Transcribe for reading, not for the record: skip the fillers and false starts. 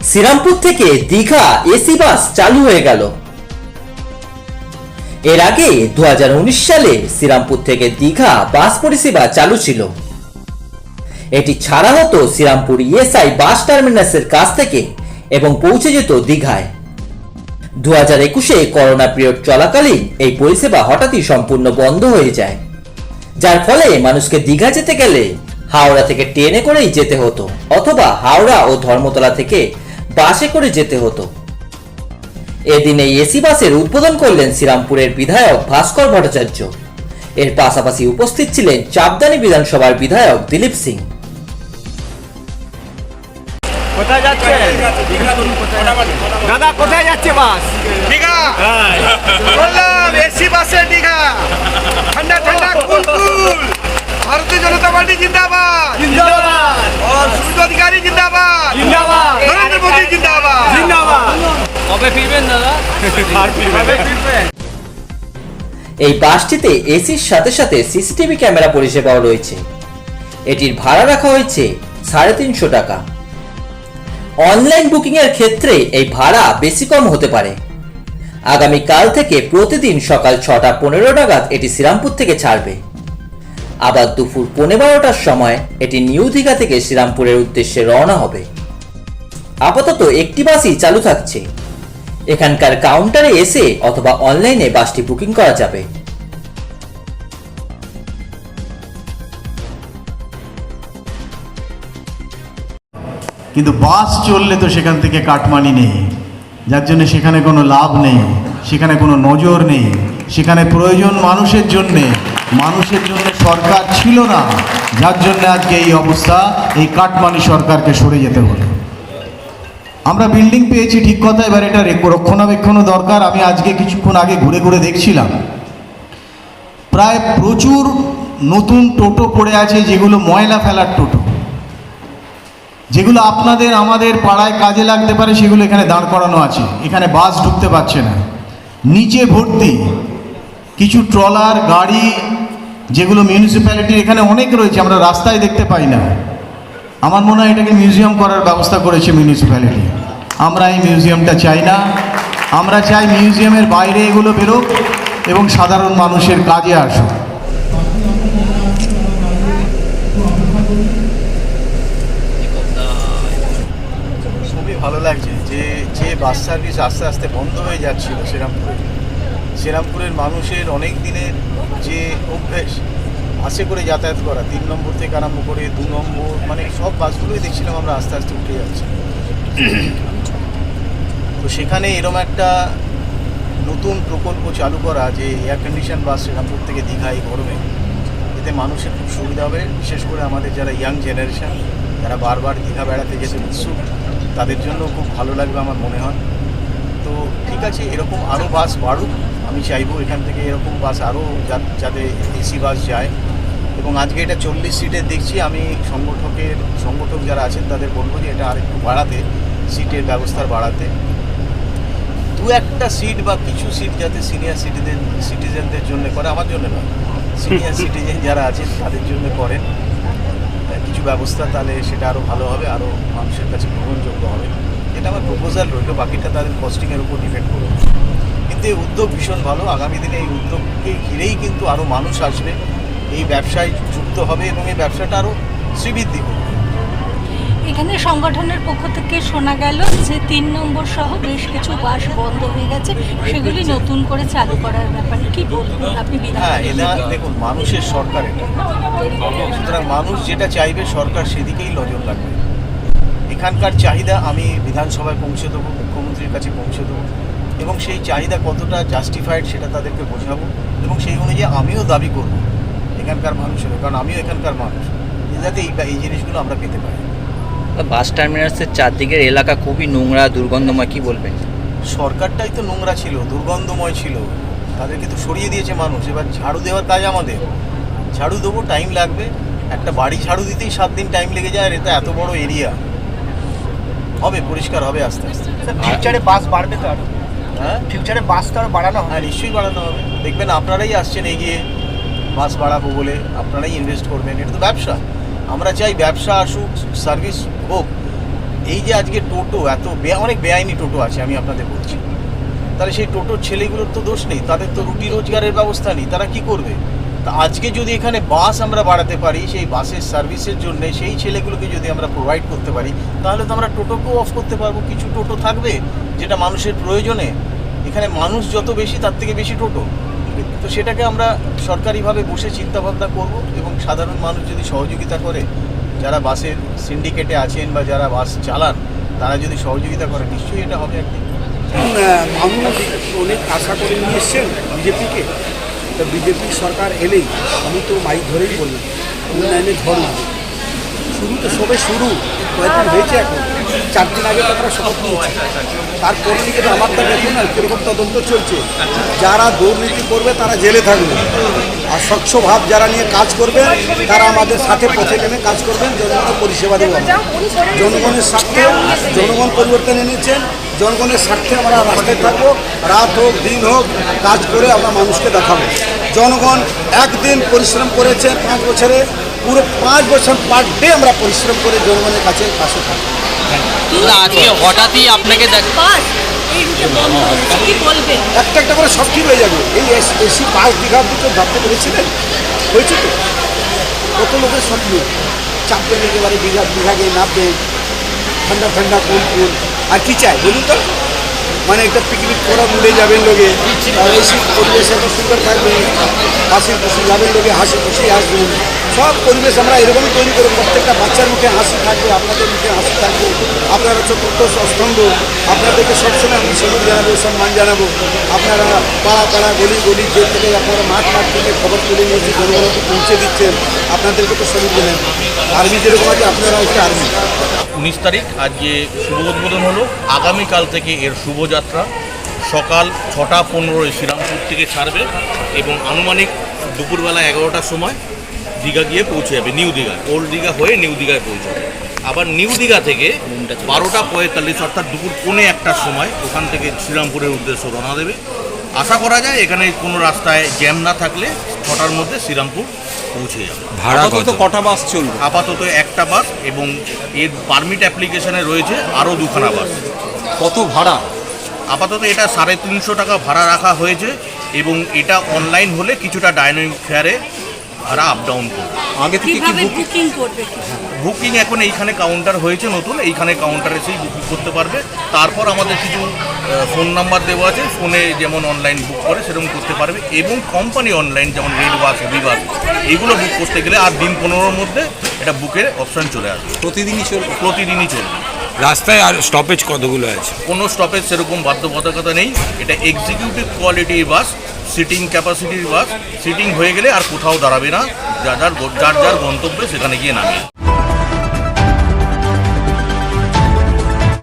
শ্রীরামপুর থেকে Digha AC bus চালু হয়ে গেল। এর আগে 2019 সালে শ্রীরামপুর থেকে দীঘা বাস পরিষেবা চালু ছিল। এটি ছাড়া হতো শ্রীরামপুর ইএসআই বাস টার্মিনাসের কাছ থেকে এবং পৌঁছে যেত দীঘায়। 2021-এ করোনা পিরিয়ড চলাকালীন এই পরিষেবা হঠাৎই সম্পূর্ণ বন্ধ হয়ে যায়, যার ফলে মানুষকে দীঘা যেতে গেলে হাওড়া থেকে ট্রেনে করেই যেতে হতো অথবা হাওড়া ও ধর্মতলা থেকে বাসে করে যেতে হতো। এদিন এই এসি বাসের উদ্বোধন করলেন শ্রীরামপুরের বিধায়ক ভাস্কর ভট্টাচার্য। এর পাশাপাশি উপস্থিত ছিলেন চাপদানি বিধানসভার বিধায়ক দিলীপ সিং। কোথায় যাচ্ছে দাদা? কোথায় যাচ্ছে বাস? দীঘা বললাম, এসি বাসে দীঘা, ঠান্ডা ঠান্ডা কুল কুল। ভারতীয় জনতা পার্টি জিন্দাবাদ, জিন্দাবাদ। শুভেন্দু অধিকারী জিন্দাবাদ, জিন্দাবাদ। নরেন্দ্র মোদী জিন্দাবাদ, জিন্দাবাদ। কবে ফিরবেন দাদা? কবে ফিরবেন? এই বাসটিতে এসির সাথে সাথে সিসিটিভি ক্যামেরা পরিষেবাও রয়েছে। এটির ভাড়া রাখা হয়েছে 350 টাকা। অনলাইন বুকিং এর ক্ষেত্রে এই ভাড়া বেশি কম হতে পারে। আগামী কাল থেকে প্রতিদিন সকাল 6:15 নাগাদ এটি শ্রীরামপুর থেকে ছাড়বে। আবার দুপুর 12:15টার সময় এটি নিউ দীঘা থেকে শ্রীরামপুরের উদ্দেশ্যে রওনা হবে। আপাতত একটি বাসই চালু থাকছে। এখানকার কাউন্টারে এসে অথবা অনলাইনে বাসটি বুকিং করা যাবে। কিন্তু বাস চললে তো সেখান থেকে কাটমানি নেই, যার জন্য সেখানে কোনো লাভ নেই, সেখানে কোনো নজর নেই। সেখানে প্রয়োজন মানুষের জন্যে সরকার ছিল না, যার জন্য আজকে এই অবস্থা। এই কাটমানি সরকারকে সরে যেতে হলো। আমরা বিল্ডিং পেয়েছি ঠিক কথা, এবার এটা রক্ষণাবেক্ষণও দরকার। আমি আজকে কিছুক্ষণ আগে ঘুরে ঘুরে দেখছিলাম, প্রায় প্রচুর নতুন টোটো পড়ে আছে, যেগুলো ময়লা ফেলার টোটো, যেগুলো আপনাদের আমাদের পাড়ায় কাজে লাগতে পারে, সেগুলো এখানে দাঁড় করানো আছে। এখানে বাস ঢুকতে পারছে না, নিচে ভর্তি। কিছু ট্রলার গাড়ি, যেগুলো মিউনিসিপ্যালিটির এখানে অনেক রয়েছে, আমরা রাস্তায় দেখতে পাই না। আমার মনে হয় এটাকে মিউজিয়াম করার ব্যবস্থা করেছে মিউনিসিপ্যালিটি। আমরা এই মিউজিয়ামটা চাই না। আমরা চাই মিউজিয়ামের বাইরে এগুলো বেরোক এবং সাধারণ মানুষের কাজে আসুক। খুবই ভালো লাগছে যে বাস সার্ভিস আস্তে আস্তে বন্ধ হয়ে যাচ্ছিল শ্রীরামপুরের মানুষের অনেক দিনের যে অভ্যেস বাসে করে যাতায়াত করা, 3 নম্বর থেকে আরম্ভ করে 2 নম্বর, মানে সব বাসগুলোই দেখছিলাম আমরা আস্তে আস্তে উঠে যাচ্ছি। তো সেখানে এরম একটা নতুন প্রকল্প চালু করা, যে এয়ার কন্ডিশন বাস শ্রীরামপুর থেকে দীঘা এই গরমে, এতে মানুষের খুব সুবিধা হবে। বিশেষ করে আমাদের যারা ইয়াং জেনারেশন, যারা বারবার দীঘা বেড়াতে যেতে উৎসুক, তাদের জন্য খুব ভালো লাগবে আমার মনে হয়। তো ঠিক আছে, এরকম আরও বাস বাড়ুক। আমি চাইবো এখান থেকে এরকম বাস আরও যাতে এসি বাস যায়। এবং আজকে এটা 40 সিটের দেখছি। আমি সংগঠক যারা আছেন তাদের বলবো যে এটা আরেকটু বাড়াতে, সিটের ব্যবস্থা বাড়াতে। 2-1টা সিট বা কিছু সিট যাতে সিনিয়র সিটিজেনদের জন্য করে, আমার জন্য নয়, সিনিয়র সিটিজেন যারা আছেন তাদের জন্য করেন কিছু ব্যবস্থা, তাহলে সেটা আরও ভালো হবে, আরও মানুষের কাছে গ্রহণযোগ্য হবে। এটা আমার প্রপোজাল রইল, বাকিটা তাদের কস্টিংয়ের উপর ডিপেন্ড করবে। কিন্তু এই উদ্যোগ ভীষণ ভালো। আগামী দিনে এই উদ্যোগকে ঘিরেই কিন্তু আরও মানুষ আসবে, এই ব্যবসায় যুক্ত হবে এবং এই ব্যবসাটা আরও শ্রীবৃদ্ধি করবে। এখানে সংগঠনের পক্ষ থেকে শোনা গেল যে 3 নম্বর সহ বেশ কিছু বাস বন্ধ হয়ে গেছে, সেগুলি নতুন করে চালু করার ব্যাপারে কি বলবেন আপনি? হ্যাঁ, এটা দেখুন, মানুষের সরকার এটা, সুতরাং মানুষ যেটা চাইবে সরকার সেদিকেই নজর রাখবে। এখানকার চাহিদা আমি বিধানসভায় পৌঁছে দেবো, মুখ্যমন্ত্রীর কাছে পৌঁছে দেবো, এবং সেই চাহিদা কতটা জাস্টিফাইড সেটা তাদেরকে বোঝাবো, এবং সেই অনুযায়ী আমিও দাবি করব এখানকার মানুষের, কারণ আমিও এখানকার মানুষ, যাতে এই জিনিসগুলো আমরা পেতে পারি। বাস টার্মিনাসের চারদিকের এলাকা খুবই নোংরা, দুর্গন্ধময়, কি বলবেন? সরকারটাই তো নোংরা ছিল, দুর্গন্ধময় ছিল, তাদেরকে তো সরিয়ে দিয়েছে মানুষ। এবার ঝাড়ু দেওয়ার কাজ আমাদের। ঝাড়ু দেবো, টাইম লাগবে। একটা বাড়ি ঝাড়ু দিতেই 7 দিন টাইম লেগে যায়, আর এটা এত বড় এরিয়া। হবে, পরিষ্কার হবে আস্তে আস্তে। ফিউচারে বাস বাড়বে তো আরো? হ্যাঁ, ফিউচারে বাস তো আরো বাড়ানো হবে। হ্যাঁ, নিশ্চয়ই বাড়ানো হবে। দেখবেন আপনারাই আসছেন এগিয়ে, বাস বাড়াবো বলে আপনারাই ইনভেস্ট করবেন। এটা তো ব্যবসা। আমরা চাই ব্যবসা আসুক, সার্ভিস হোক, এই যে আজকে টোটো এত অনেক বেআইনি টোটো আছে আমি আপনাদের বলছি, তাহলে সেই টোটোর ছেলেগুলোর তো দোষ নেই, তাদের তো রুটি রোজগারের ব্যবস্থা নেই, তারা কি করবে? তা আজকে যদি এখানে বাস আমরা বাড়াতে পারি, সেই বাসের সার্ভিসের জন্য সেই ছেলেগুলোকে যদি আমরা প্রোভাইড করতে পারি, তাহলে তো আমরা টোটোকেও অফ করতে পারবো। কিছু টোটো থাকবে যেটা মানুষের প্রয়োজনে, এখানে মানুষ যত বেশি তার থেকে বেশি টোটো, তো সেটাকে আমরা সরকারিভাবে বসে চিন্তাভাবনা করব এবং সাধারণ মানুষ যদি সহযোগিতা করে, যারা বাসের সিন্ডিকেটে আছেন বা যারা বাস চালান তারা যদি সহযোগিতা করে, নিশ্চয়ই এটা হবে একদিন। মানুষ অনেক আশা করে নিয়ে এসছেন বিজেপিকে, তো বিজেপি সরকার এলেই আমি তো মাইক ধরেই বললাম উন্নয়নের ধর্ম শুরু তো সবে শুরু, কয়েকদিন হয়েছে এখন, 4 দিন আগে তো তারা শপথ নিয়েছে, তারপরে দিকে তো আমার তো দেখুন না কীরকম তদন্ত চলছে, যারা দুর্নীতি করবে তারা জেলে থাকবে, আর স্বচ্ছ ভাব যারা নিয়ে কাজ করবে তারা আমাদের সাথে পথে নেমে কাজ করবেন, জনগণের পরিষেবা দেবো। জনগণের স্বার্থে জনগণ পরিবর্তন এনেছেন, জনগণের স্বার্থে আমরা রাস্তায় থাকবো, রাত হোক দিন হোক কাজ করে আমরা মানুষকে দেখাবো। জনগণ একদিন পরিশ্রম করেছে 5 বছরে, পুরো 5 বছর পার ডে আমরা পরিশ্রম করে জনগণের কাছে পাশে থাকবো। আজকে হঠাৎই আপনাকে বাস এই রুটে বন্ধ হয়েছে, কি বলবেন? একটা একটা করে সব ঠিক হয়ে যাবে। এই এসি বাস দীঘার দিকে ভাবতে পেরেছিলেন? হয়েছে তো, কত লোকের স্বপ্ন চাপবেন একেবারে দীঘা গিয়ে নামবেন, ঠান্ডা ঠান্ডা কুল কুল, আর কি চাই বলুন তো? মানে একটা পিকনিক করা ভুলে যাবেন লোকে, আর এসি পরিবেশ এত সুন্দর থাকবে, হাসি খুশি যাবেন লোকে, হাসি খুশি আসবেন, সব পরিবেশ আমরা এরকমই তৈরি করবো। প্রত্যেকটা বাচ্চার মুখে হাসি থাকবে, আপনাদের মুখে হাসি থাকবে, আপনারা চতুর্থ স্তম্ভ, আপনাদেরকে সবসময় আমি সম্মান জানাবো, সম্মান জানাবো। আপনারা পাড়া পাড়া গলি গলি যে থেকে আপনারা মাঠ থেকে খবর তুলে নিয়েছি, জনগণকে পৌঁছে দিচ্ছেন, আপনাদেরকে তো সবই জানেন। আর্মি যেরকম আছে আপনারা হচ্ছে আর্মি। 19 তারিখ আজকে শুভ উদ্বোধন হলো, আগামীকাল থেকে এর শুভযাত্রা সকাল 6:15 শ্রীরামপুর থেকে ছাড়বে এবং আনুমানিক দুপুরবেলা 11টার সময় দীঘা গিয়ে পৌঁছে যাবে, নিউ দীঘা, ওল্ড দীঘা হয়ে নিউ দীঘায় পৌঁছাবে। আবার নিউ দীঘা থেকে 12:45 অর্থাৎ দুপুর 1:45টার সময় ওখান থেকে শ্রীরামপুরের উদ্দেশ্যে রওনা দেবে। আশা করা যায় এখানে কোনো রাস্তায় জ্যাম না থাকলে 6টার মধ্যে শ্রীরামপুর পৌঁছে যাবে। ভাড়া কটা বাস চলবে? আপাতত একটা বাস এবং এর পারমিট অ্যাপ্লিকেশনে রয়েছে আরও 2খানা বাস। কত ভাড়া? আপাতত এটা 350 টাকা ভাড়া রাখা হয়েছে এবং এটা অনলাইন হলে কিছুটা ডাইনামিক ফেয়ারে ভাড়া আপ ডাউন করবে। আগে থেকে কি কিভাবে বুকিং করবে? বুকিং এখন এইখানে কাউন্টার হয়েছে নতুন, এইখানে কাউন্টারে সেই বুকিং করতে পারবে। তারপর আমাদের কিছু ফোন নাম্বার দেওয়া আছে, ফোনে যেমন অনলাইন বুক করে সেরকম করতে পারবে এবং কোম্পানি অনলাইন যেমন রেড বাস, হেভি বাস এইগুলো বুক করতে গেলে আর দিন 15-র মধ্যে এটা বুকের অপশান চলে আসবে। প্রতিদিনই চলবে? প্রতিদিনই চলবে। রাস্তায় আর স্টপেজ কতগুলো আছে? কোনো স্টপেজ সেরকম বাধ্যবাধকতা নেই। এটা এক্সিকিউটিভ কোয়ালিটির বাস, সিটিং ক্যাপাসিটির বাস, সিটিং হয়ে গেলে আর কোথাও দাঁড়াবে না, যার যার গন্তব্যে সেখানে গিয়ে নামে।